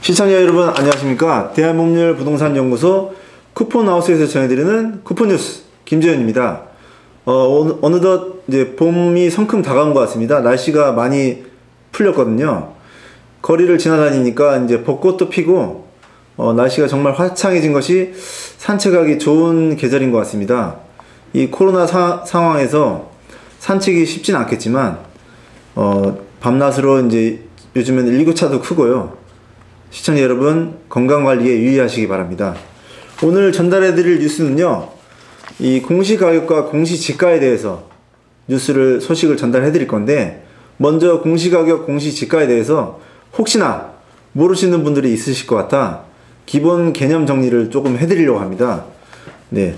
시청자 여러분 안녕하십니까. 대한법률 부동산연구소 쿠폰하우스에서 전해드리는 쿠폰뉴스 김재현입니다. 어느덧 이제 봄이 성큼 다가온 것 같습니다. 날씨가 많이 풀렸거든요. 거리를 지나다니니까 이제 벚꽃도 피고 날씨가 정말 화창해진 것이 산책하기 좋은 계절인 것 같습니다. 이 코로나 상황에서 산책이 쉽진 않겠지만 밤낮으로 이제 요즘에는 일교차도 크고요. 시청자 여러분 건강관리에 유의하시기 바랍니다. 오늘 전달해드릴 뉴스는요, 이 공시가격과 공시지가에 대해서 소식을 전달해드릴 건데, 먼저 공시가격, 공시지가에 대해서 혹시나 모르시는 분들이 있으실 것 같아 기본 개념 정리를 조금 해드리려고 합니다. 네.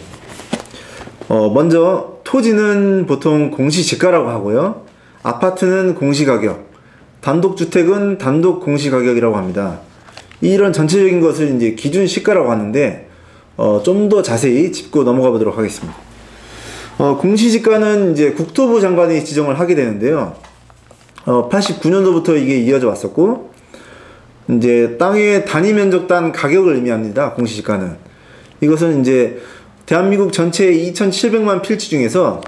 먼저 토지는 보통 공시지가라고 하고요, 아파트는 공시가격, 단독주택은 단독 공시가격이라고 합니다. 이런 전체적인 것을 이제 기준시가라고 하는데, 좀 더 자세히 짚고 넘어가 보도록 하겠습니다. 공시지가는 이제 국토부 장관이 지정을 하게 되는데요. 89년도부터 이게 이어져 왔었고, 이제 땅의 단위 면적당 가격을 의미합니다. 공시지가는. 이것은 이제 대한민국 전체의 2,700만 필지 중에서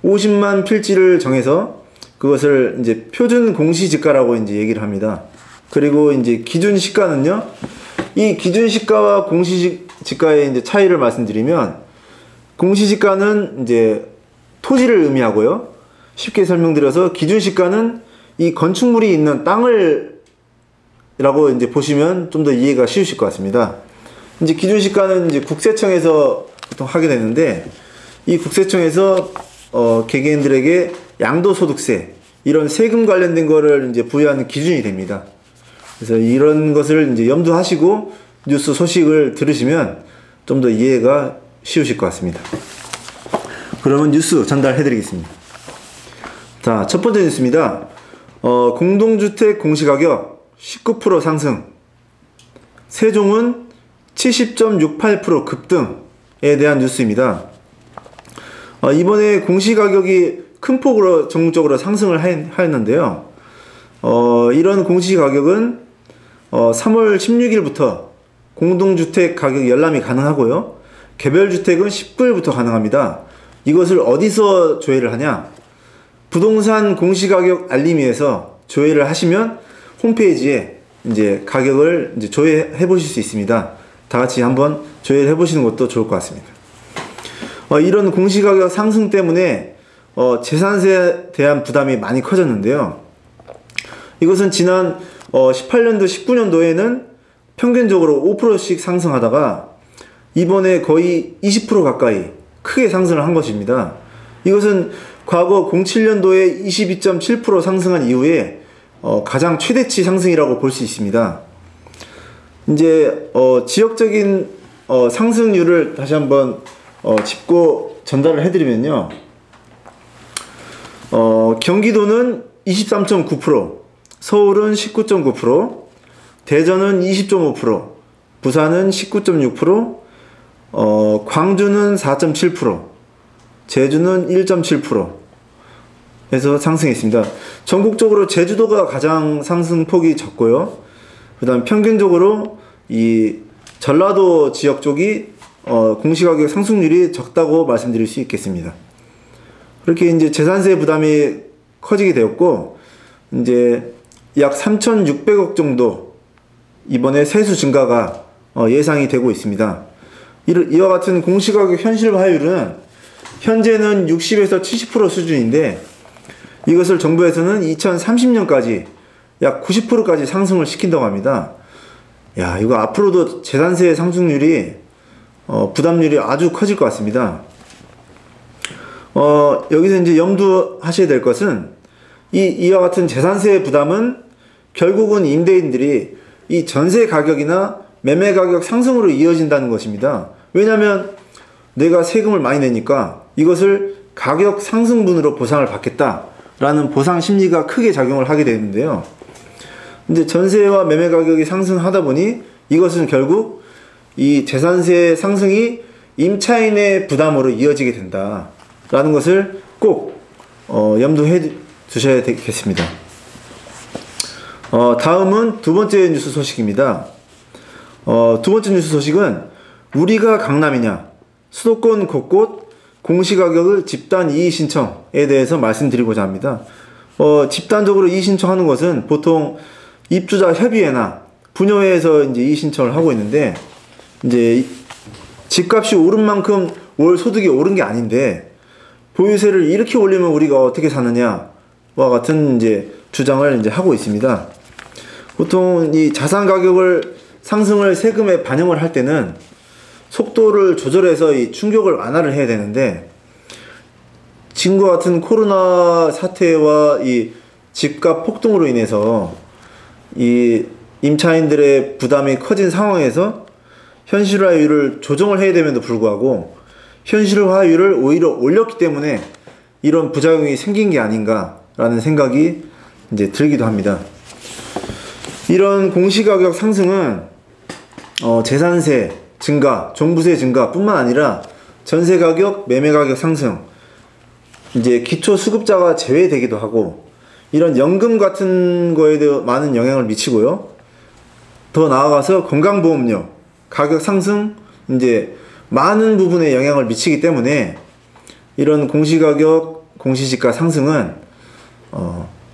50만 필지를 정해서 그것을 이제 표준 공시지가라고 이제 얘기를 합니다. 그리고 이제 기준시가는요, 이 기준시가와 공시지가의 이제 차이를 말씀드리면, 공시지가는 이제 토지를 의미하고요. 쉽게 설명드려서 기준시가는 이 건축물이 있는 땅을 라고 이제 보시면 좀 더 이해가 쉬우실 것 같습니다. 이제 기준시가는 이제 국세청에서 보통 하게 되는데, 이 국세청에서 개개인들에게 양도소득세, 이런 세금 관련된 거를 이제 부여하는 기준이 됩니다. 그래서 이런 것을 이제 염두하시고 뉴스 소식을 들으시면 좀 더 이해가 쉬우실 것 같습니다. 그러면 뉴스 전달해 드리겠습니다. 자, 첫 번째 뉴스입니다. 공동주택 공시가격 19% 상승, 세종은 70.68% 급등에 대한 뉴스입니다. 이번에 공시가격이 큰 폭으로 전국적으로 상승을 하였는데요. 이런 공시가격은 3월 16일부터 공동주택 가격 열람이 가능하고요, 개별주택은 19일부터 가능합니다. 이것을 어디서 조회를 하냐? 부동산 공시가격 알림위에서 조회를 하시면 홈페이지에 이제 가격을 이제 조회해 보실 수 있습니다. 다 같이 한번 조회를 해 보시는 것도 좋을 것 같습니다. 이런 공시가격 상승 때문에 재산세에 대한 부담이 많이 커졌는데요. 이것은 지난 18년도, 19년도에는 평균적으로 5%씩 상승하다가 이번에 거의 20% 가까이 크게 상승을 한 것입니다. 이것은 과거 07년도에 22.7% 상승한 이후에 가장 최대치 상승이라고 볼 수 있습니다. 이제 지역적인 상승률을 다시 한번 짚고 전달을 해드리면요. 경기도는 23.9%, 서울은 19.9%, 대전은 20.5%, 부산은 19.6%, 광주는 4.7%, 제주는 1.7% 해서 상승했습니다. 전국적으로 제주도가 가장 상승폭이 적고요. 그 다음 평균적으로 이 전라도 지역 쪽이 공시가격 상승률이 적다고 말씀드릴 수 있겠습니다. 그렇게 이제 재산세 부담이 커지게 되었고, 이제 약 3,600억 정도 이번에 세수 증가가 예상이 되고 있습니다. 이와 같은 공시가격 현실화율은 현재는 60에서 70% 수준인데, 이것을 정부에서는 2030년까지 약 90%까지 상승을 시킨다고 합니다. 야, 이거 앞으로도 재산세 상승률이 부담률이 아주 커질 것 같습니다. 여기서 이제 염두하셔야 될 것은 이와 같은 재산세 부담은 결국은 임대인들이 이 전세 가격이나 매매 가격 상승으로 이어진다는 것입니다. 왜냐하면 내가 세금을 많이 내니까 이것을 가격 상승분으로 보상을 받겠다라는 보상 심리가 크게 작용을 하게 되는데요. 이제 전세와 매매 가격이 상승하다 보니 이것은 결국 이 재산세 상승이 임차인의 부담으로 이어지게 된다라는 것을 꼭 염두해 두셔야 되겠습니다. 다음은 두 번째 뉴스 소식입니다. 두 번째 뉴스 소식은 우리가 강남이냐 수도권 곳곳 공시가격을 집단 이의 신청에 대해서 말씀드리고자 합니다. 집단적으로 이의 신청하는 것은 보통 입주자 협의회나 분여회에서 이제 이의 신청을 하고 있는데, 이제 집값이 오른 만큼 월 소득이 오른 게 아닌데 보유세를 이렇게 올리면 우리가 어떻게 사느냐와 같은 이제 주장을 이제 하고 있습니다. 보통 이 자산 가격을 상승을 세금에 반영을 할 때는 속도를 조절해서 이 충격을 완화를 해야 되는데, 지금과 같은 코로나 사태와 이 집값 폭등으로 인해서 이 임차인들의 부담이 커진 상황에서 현실화율을 조정을 해야 됨에도 불구하고 현실화율을 오히려 올렸기 때문에 이런 부작용이 생긴 게 아닌가라는 생각이 이제 들기도 합니다. 이런 공시가격 상승은 재산세 증가, 종부세 증가 뿐만 아니라 전세가격, 매매가격 상승, 이제 기초수급자가 제외되기도 하고 이런 연금 같은 거에도 많은 영향을 미치고요. 더 나아가서 건강보험료 가격 상승, 이제 많은 부분에 영향을 미치기 때문에 이런 공시가격, 공시지가 상승은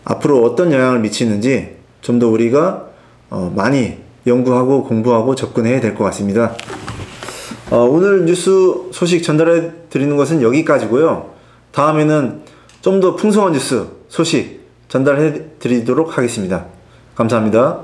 앞으로 어떤 영향을 미치는지 좀 더 우리가 많이 연구하고 공부하고 접근해야 될 것 같습니다. 오늘 뉴스 소식 전달해 드리는 것은 여기까지고요. 다음에는 좀 더 풍성한 뉴스 소식 전달해 드리도록 하겠습니다. 감사합니다.